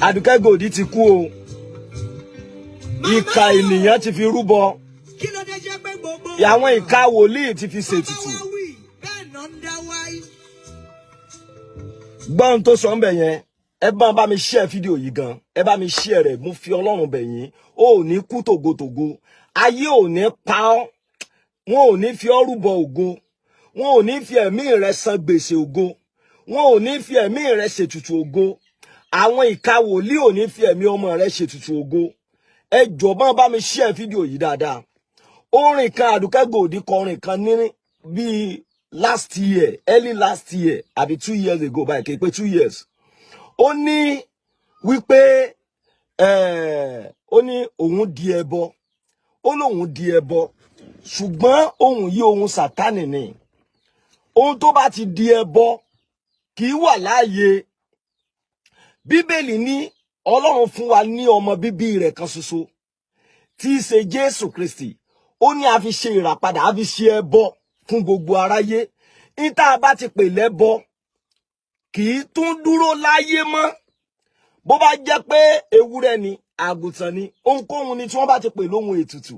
Àdùkẹ́ Gold ti kú o. Ìkà ènìyàn ti fi rúbọ. Àwọn ìkà wòlíì ti fi ṣètùtù. Gbọ́n tó sọ ń bẹ̀ yẹn, ẹ bá mi share fídíò yìí gan. Ẹ bá mi share rẹ̀, mo fi Ọlọ́run bẹ̀ yín. O ò ní kú tògótògó. Ayé ò ní pa ọ́. Wọn ò ní fi ọ́ rúbọ ògo. Wọn ò ní fi ẹ̀mí rẹ̀ san gbèsè ògo. Wọn ò ní fi ẹ̀mí rẹ̀ ṣètùtù ògo. Àwọn ìkà wòlíì ò ní fi ẹ̀mí ọmọ rẹ̀ ṣètùtù ògo. Ẹ jọ̀ọ́ bá mi share fídíò yìí dáadáa. Orin kan Àdùkẹ́ Gold kọrin kan ní bí last year, early last year, àbí 2 years ago báyìí, kìí pé 2 years. Ó ní wípé ó ní òun di ẹbọ. Ó lóun di ẹbọ. Ṣùgbọ́n ohun yìí ohun Sátánì ni. Ohun tó bá ti di ẹbọ kì í wà láàyè. Bíbélì ní Ọlọ́run fún wa ní ọmọ bíbí rẹ̀ kan ṣoṣo tí í ṣe Jésù Kristi. Ó ní a fi ṣe ìràpadà, a fi ṣe ẹbọ fún gbogbo aráyé. Níta bá ti pè lẹ́bọ kì í tún dúró láyé mọ́. Bó bá jẹ́ pé ewúrẹ́ ni, àgùntàn ni, ohunkóhun ni tí wọ́n bá ti pè lóhun ètùtù,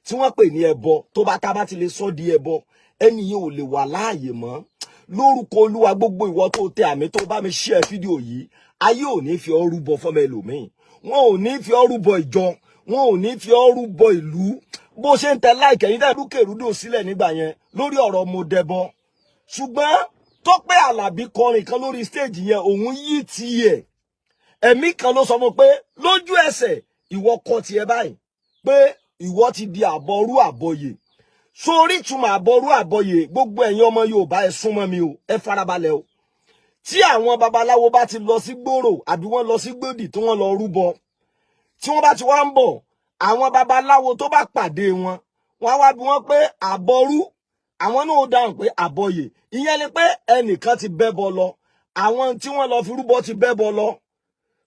tí wọ́n pè ní ẹbọ, tó bá tá bá ti lè sọ di ẹbọ, ẹni yìí ò lè wà láàyè mọ́. Lórúkọ Olúwa, gbogbo ìwọ tó tẹ àmì tó bá mi share fídíò yìí, ayé ò ní fi ọ́ rúbọ fọ́mọ ẹlòmíì. Wọn ò ní fi ọ́ rúbọ ìjọ, wọn ò ní fi ọ́ rúbọ ìlú. Bó ṣe ń tẹ like ẹ̀yin dẹ̀ rúkèrúdò sílẹ̀ nígbà yẹn lórí ọ̀rọ̀ mo dẹbọ. Ṣùgbọ́n Tọ́pẹ́ Àlàbí kọrin kan lórí stage yẹn, òun yí tiẹ̀. Ẹ̀mí kan ló sọ fún pé lójú ẹsẹ̀ ìwọ kọ tiẹ̀ báyìí pé ìwọ ti di àbọrú àbọyè. Sórí ìtumọ̀ àbọrú àbọyè, gbogbo ẹ̀yin ọmọ Yorùbá ẹ súnmọ́ mi o, ẹ farabalẹ̀ o. Tí àwọn babaláwo bá ti lọ sí gbòòrò àbí wọ́n lọ sí gbòdì tí wọ́n lọ rúbọ, tí wọ́n bá ti wá ń bọ̀, àwọn babaláwo tó bá pàdé wọn, wọ́n wá bí wọ́n pé àbọrú, àwọn náà ó dáhùn pé àbọyè. Ìyẹn ni pé ẹnìkan ti bẹ́bọ lọ, àwọn tí wọ́n lọ fi rúbọ ti bẹ́bọ lọ.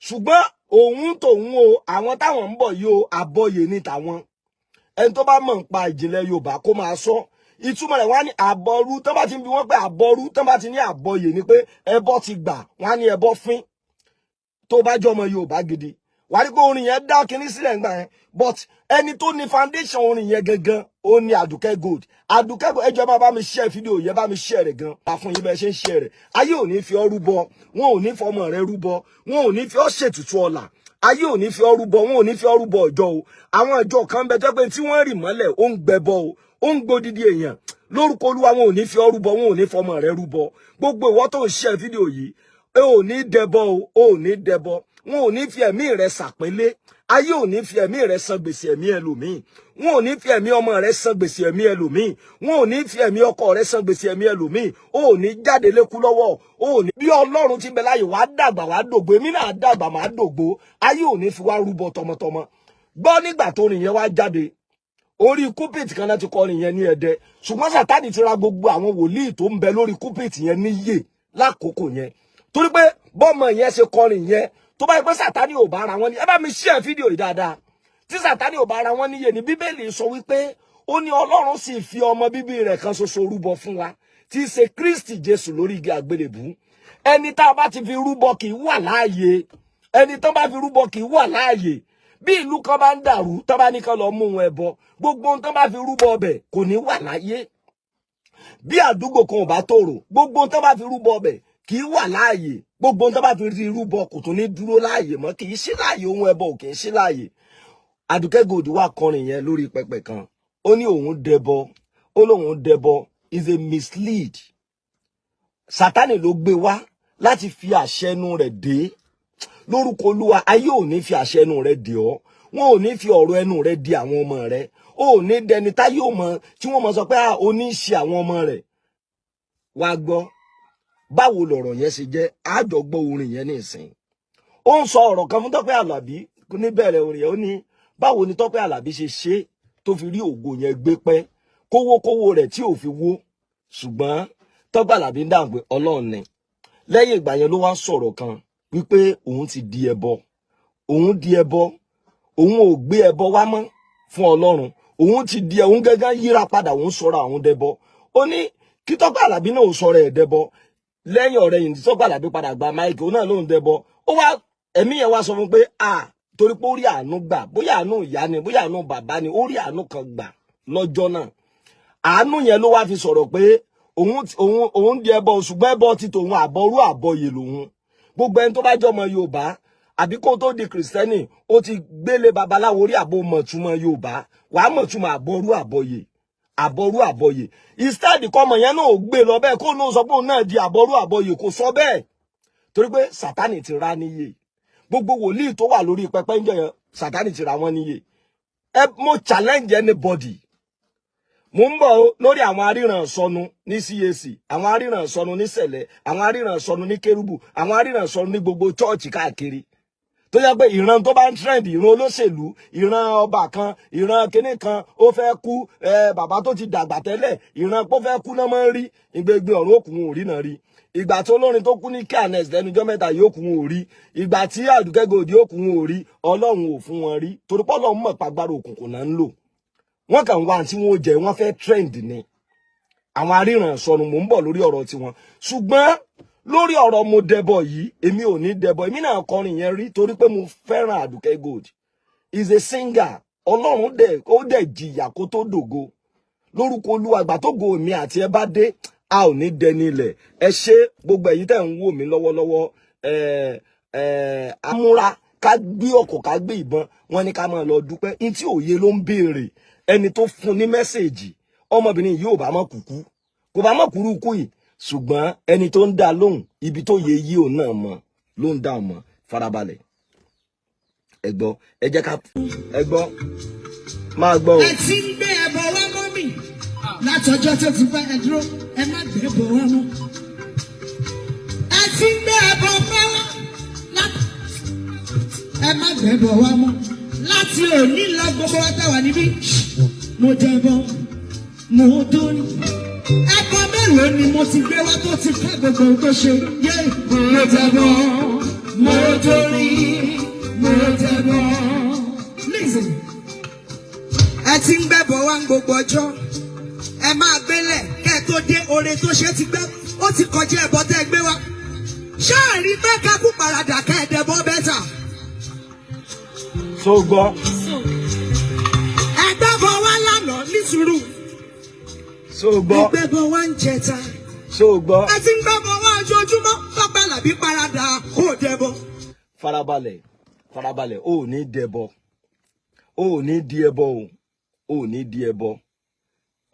Ṣùgbọ́n òun tòun o, àwọn táwọn ń bọ̀ yìí o, àbọyè ni tàwọn. Ẹni tó bá mọ̀ nípa ìjìnlẹ̀ Yorùbá kó máa sọ. Ìtumọ̀ rẹ̀ wọ́n ní àbọrú, tó bá ti bí wọ́n pé àbọrú, tó bá ti ní àbọyè ni pé ẹbọ ti gbà, wọ́n ní ẹbọ fín. Tó bá jọmọ Yorùbá gidi, wà ní pé orin yẹn dá kinní sílẹ̀ ńgbà yẹn, but ẹni tó ní foundation orin yẹn gangan ó ní Àdùkẹ́ Gold. Àdùkẹ́ Gold, ẹ jọ̀ọ́ bá mi share fídíò yẹn, bá mi share rẹ̀ gan. Bá fún yín bẹ́ẹ̀ ṣe ń share rẹ̀. Ayé ò ní fi ọ́ rúbọ, wọn ò ní fi ọmọ rẹ̀ rúbọ, wọn ò ní fi ọ́ ṣètùtù ọlà. Ayé ò ní fi ọ́ rúbọ, wọn ò ní fi ọ́ rúbọ ìjọ o. Àwọn ìjọ kan bẹ tó pé tí wọ́n rì mọ́lẹ̀ ó ń gbẹbọ o, ó ń gbódìdí èèyàn. Lórúkọ Olúwa, wọn ò ní fi ọ́ rúbọ, wọn ò ní fi ọmọ rẹ̀ rúbọ. Gbogbo ìwọ tó ń share fídíò yìí, ò ní dẹbọ o, ò ní dẹbọ. Wọn ò ní fi ẹ̀mí rẹ̀ ṣàpínlé. Ayé ò ní fi ẹ̀mí rẹ̀ san gbèsè ẹ̀mí ẹlòmíì. Wọn ò ní fi ẹ̀mí ọmọ rẹ̀ san gbèsè ẹ̀mí ẹlòmíì. Wọn ò ní fi ẹ̀mí ọkọ rẹ̀ san gbèsè ẹ̀mí ẹlòmíì. O ò ní jáde lékú lọ́wọ́. O ò ní bí Ọlọ́run ti bẹ láyé, wàá dàgbà, wàá dògbó. Èmi náà dàgbà, màá dògbó. Ayé ò ní fi wá rúbọ tọmọtọmọ. Gbọ́ nígbà tó rìn yẹn wá jáde, orí kúpìtì kan náà ti kọrin yẹn ní Ẹdẹ. Ṣùgbọ́n Sátánì ti ra gbogbo àwọn wòlíì tó ń bẹ lórí kúpìtì yẹn níyè lákòókò yẹn. Torí pé bọ́mọ yẹn ṣe kọrin yẹn, tó bá yẹ pé Sátánì ò bá ara wọn ní, ẹ bá mi share fídíò yìí dáadáa. Tí Sátánì ò bá ara wọn níyè ní Bíbélì sọ wípé ó ní Ọlọ́run sì fi ọmọ bíbí rẹ̀ kan ṣoṣo rúbọ fún wa, tí í ṣe Kristi Jésù lórí igi àgbélébùú. Ẹni tá a bá ti fi rúbọ kì í wà láàyè. Ẹni tó bá fi rúbọ kì í wà láàyè. Bí ìlú kan bá ń dàrú, tó bá ní kan lọ mú wọn ẹbọ, gbogbo ohun tó bá fi rúbọ ọbẹ̀ kò ní wà láyé. Bí àdúgbò kan ò bá tòrò, gbogbo ohun tó bá fi rúbọ ọbẹ̀ kì í wà láàyè. Gbogbo ohun tó bá fi rí rúbọ kò tún ní dúró láàyè mọ́, kì í sí láàyè, ohun ẹbọ ò kì í sí láàyè. Àdùkẹ́ Gold wá kọrin yẹn lórí pẹpẹ kan. Ó ní òun dẹbọ, ó lóun dẹbọ is a mislead. Sátánì ló gbé wá láti fi àṣẹnu rẹ̀ dé. Lórúkọ Olúwa, ayé ò ní fi àṣẹnu rẹ̀ dé ọ́. Wọn ò ní fi ọ̀rọ̀ ẹnu rẹ̀ dé àwọn ọmọ rẹ̀. Ó ní dẹni táyé ò mọ̀ tí wọ́n mọ̀ sọ pé ó ní ṣe àwọn ọmọ rẹ̀. Wá gbọ́, báwo lọ̀rọ̀ yẹn ṣe jẹ́? Àjọ gbọ́ orin yẹn nísìn. Ó ń sọ ọ̀rọ̀ kan fún Tọ́pẹ́ Àlàbí níbẹ̀rẹ̀ orin yẹn. Ó ní báwo ni Tọ́pẹ́ Àlàbí ṣe tó fi rí ògo yẹn gbé pẹ́, kówókówó rẹ̀ tí ò fi wó. Ṣùgbọ́n Tọ́pẹ́ Àlàbí ń dáhùn pé Ọlọ́run ni. Lẹ́yìn ìgbà yẹn ló wá sọ̀rọ̀ kan wípé òun ti di ẹbọ. Òun di ẹbọ. Òun ò gbé ẹbọ wá mọ́ fún Ọlọ́run. Òun ti di, òun gẹ́gẹ́ yíra padà, òun sọ̀rọ̀ àwọn dẹbọ. Ó ní kí Tọ́pẹ́ Àlàbí náà ò sọ̀rọ̀ ẹ̀ dẹbọ. Lẹ́yìn ọ̀rẹ́ yìí Tọ́pẹ́ Àlàbí padà gba máìkì, òun náà ló ń dẹbọ. Ó wá ẹ̀mí yẹn wá sọ fún pé torí pé ó rí àánú gbà, bóyá àánú ìyá ni, bóyá àánú bàbá ni, ó rí àánú kan gbà lọ́jọ́ náà. Àánú yẹn ló wá fi sọ̀rọ̀ pé òun di ẹbọ, ṣùgbọ́n ẹbọ ti tòun àbọrú àbọyè lòun. Gbogbo ẹni tó bá jọmọ Yorùbá àbí kó tó di Kristẹni, ó ti gbélé babaláwo rí àbò mọ̀túmọ̀ Yorùbá, wàá mọ̀túmọ̀ àbọrú àbọyè, àbọrú àbọyè. Instead kọ́mọ yẹn náà ò gbé lọ bẹ́ẹ̀ kó náà sọ pé òun náà di àbọrú àbọyè, kò sọ bẹ́ẹ̀. Torí pé Sátánì ti rá níyè. Gbogbo wòlíì tó wà lórí pẹpẹ ń jẹ Sátánì ti rá wọn níyè. Mo challenge anybody. Mo ń bọ̀ lórí àwọn aríran sọnù ní CAC, àwọn aríran sọnù ní Sẹ̀lẹ̀, àwọn aríran sọnù ní Kérúbù, àwọn aríran sọnù ní gbogbo church káàkiri. Tó yẹ pé ìran tó bá ń trend, ìran olóṣèlú, ìran ọba kan, ìran kíní kan ó fẹ́ kú, bàbá tó ti dàgbà tẹ́lẹ̀, ìran pó fẹ́ kú náà máa ń rí, ìgbègbè ọ̀run òkun ò rí náà rí. Ìgbà tó lórin tó kú ní Khanes lẹ́nujọ́ mẹ́ta yóò kún ò rí, ìgbà tí Àdùkẹ́ Gold yóò kún ò rí, Ọlọ́run ò fún wọn rí, torí pé Ọlọ́run mọ̀ pàgbára òkùnkùn náà ń lò. Wọ́n kàn wá tí wọ́n jẹ, wọ́n fẹ́ trend ni. Àwọn aríran sọnù, mò ń bọ̀ lórí ọ̀rọ̀ tiwọn. Ṣùgbọ́n lórí ọ̀rọ̀ mo dẹbọ yìí, èmi ò ní dẹbọ. Èmi náà kọrin yẹn rí torí pé mo fẹ́ràn Àdùkẹ́ Gold. Is a singer. Ọlọ́run ó dẹ̀ jìyà kó tó dògo. Lórúkọ Olúwa, ìgbà tó go mi àti ẹ bá dé, a ò ní dẹni ilẹ̀. Ẹ ṣé gbogbo èyí tẹ́ ń wò mí lọ́wọ́lọ́wọ́. Amúra ká gbé ọkọ̀ ká gbé ìbọn, wọ́n ní ká máa lọ dúpẹ́. Ní tí òye ló ń béèrè. Ẹni tó fún ní mẹ́sẹ̀jì, ọmọbìnrin yìí ò bá mọ̀ kúkú, kò bá mọ̀ kúrú kú yìí, ṣùgbọ́n ẹni tó ń dá lóhùn, ibi tó yẹ yí òun náà mọ̀ ló ń dá ọmọ. Farabalẹ̀. Ẹ gbọ́, ẹ jẹ́ ká ẹ gbọ́, máa gbọ́ o. Ẹ ti ń gbé ẹbọ wá mọ́ mi látọjọ́ tó ti pẹ́, ẹ dúró, ẹ má gbé ẹbọ wá mọ́. Ẹ ti ń gbé ẹbọ wá ẹ má gbé ẹbọ wá mọ́. Láti òní lọ gbogbo wa tá wà níbí, mo dẹbọ, mo dóni. Ẹbọ mélòó ni mo ti gbé wá tó ti fẹ́ gbogbo ohun tó ṣe? Yé, mo dẹbọ, mo dóni, mo dẹbọ. Listen, ẹ ti ń gbẹ́bọ wá ń gbogbo ọjọ́, ẹ máa gbélẹ̀ kẹ́ ẹ tó dé, oore tó ṣe ti gbẹ́, ó ti kọjá ẹbọ tẹ́ ẹ gbé wá. Ṣáà rí pé ká kú paradà ká ẹ dẹbọ bẹ́tà. So gbọ́. Ẹgbẹ́bọ wá lánàá ní sùúrù. So gbọ́. Ẹgbẹ́bọ wá ń jẹta. So gbọ́. Ẹ ti ń gbẹ́bọ wá ojoojúmọ́, tọ́pẹ́ làbí paradà kó dẹbọ. Farabalẹ̀, farabalẹ̀, o ò ní dẹbọ. O ò ní di ẹbọ o. O ò ní di ẹbọ.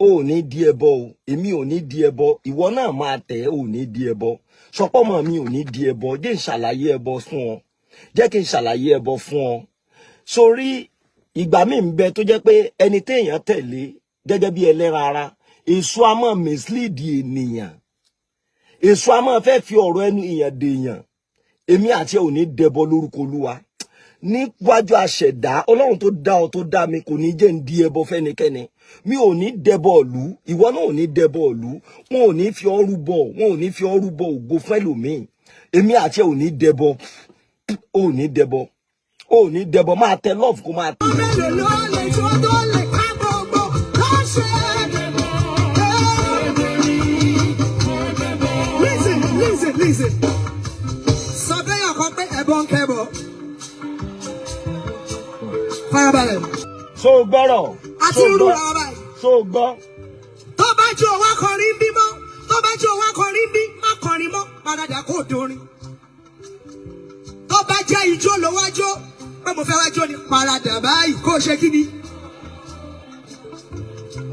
O ò ní di ẹbọ o. Èmi ò ní di ẹbọ. Ìwọ náà máa tẹ̀, o ò ní di ẹbọ. Sọpọ́ mọ̀ mi ò ní di ẹbọ. Jẹ́ n ṣàlàyé ẹbọ fún ọ. Jẹ́ kí n ṣàlàyé ẹbọ fún ọ. Sórí ìgbà mi ń bẹ tó jẹ́ pé ẹni téèyàn tẹ̀lé gẹ́gẹ́ bí ẹlẹ́ran ara, èso a máa mislead ènìyàn. Èso a máa fẹ́ fi ọ̀rọ̀ ẹnu èèyàn dèèyàn. Èmi àti ẹ ò ní dẹbọ lórúkọ Olúwa. Níwájú aṣẹ̀dá, Ọlọ́run tó dá ọ tó dá mi kò ní jẹ́ ń di ẹbọ fẹ́nikẹ́ni. Mi ò ní dẹbọ ìlú, ìwọ náà ò ní dẹbọ ìlú. Wọn ò ní fi ọ rúbọ, wọn ò ní fi ọ rúbọ ògo fún ẹlòmíì. Èmi àti ẹ ò ní dẹbọ. O ò ní dẹbọ. O ò ní dẹbọ, máa tẹ love kó máa tẹ. Mélòó ló lè tó tó lè ká gbogbo ló ṣe dẹbọ. Listen. Sọ bẹ́yàn kan pé ẹbọ ń kẹbọ. Farabalẹ̀. So gbọ́rọ̀. Àti irú ra ọba yìí. So gbọ́. Tó bá jó wá kọrin bí mọ́, tó bá jó wá kọrin bí, má kọrin mọ́, paradà kò dorin. Tó bá jẹ́ ijó ló wá jó, pé mo fẹ́ wá jó ni paradà báyìí kó ṣe kí ni.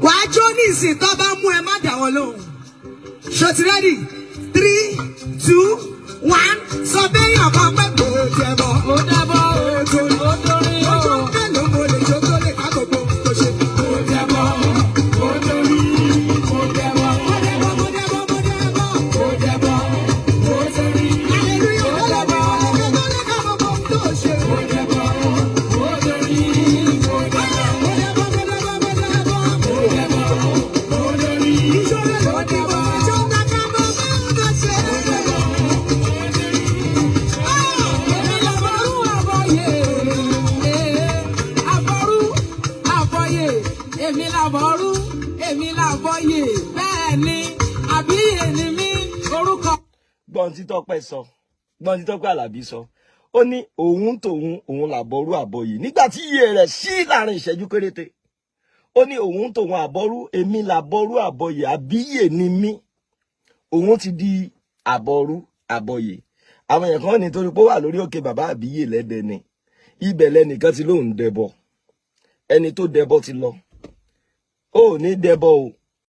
Wàá jó ní ìsìn tó bá mú ẹ má dà wọ́n lóhùn. Ṣó ti rẹ́dì? 3, 2, 1. Sọ bẹ́yàn kan pé kò dẹbọ. Ó dẹbọ, ó dorin, ó dorin. Ó jó mélòó mo lè jó tó lè ká gbogbo tó ṣe. Ó dẹbọ, ó dorin, ó dẹbọ. Ó dẹbọ, ó dẹbọ, ó dẹbọ. Ó dẹbọ, ó dorin. Hallelujah, ó dẹbọ. Ó tó lè ká gbogbo tó ṣe. Ó dẹbọ, ó dorin, ó dẹbọ. Ó dẹbọ, ó dẹbọ, ó dẹbọ. Ó dẹbọ, ó dorin. Ìjọ rẹ̀ ló dẹbọ. Ìjọ ta ká gbogbo tó ṣe. Ó dẹbọ. Èmi làbọ̀yè bẹ́ẹ̀ ni àbíyè ni mí orúkọ. Gbọ́n tí Tọ́pẹ́ sọ, gbọ́n tí Tọ́pẹ́ Àlàbí sọ. ó ní òun tòun òun làbọrú àbọyè nígbà tí iye rẹ̀ sí láàrin ìṣẹ́jú péréte. Ó ní òun tòun àbọrú, èmi làbọrú àbọyè, àbíyè ni mí. Òun ti di àbọrú àbọyè. Àwọn èèyàn kan nítorí pé ó wà lórí òkè bàbá àbíyè lẹ́dẹ ni. Ibẹ̀ lẹ́nìkan ti lóun dẹbọ. Ẹni tó dẹbọ ti lọ. Ó ní dẹbọ o.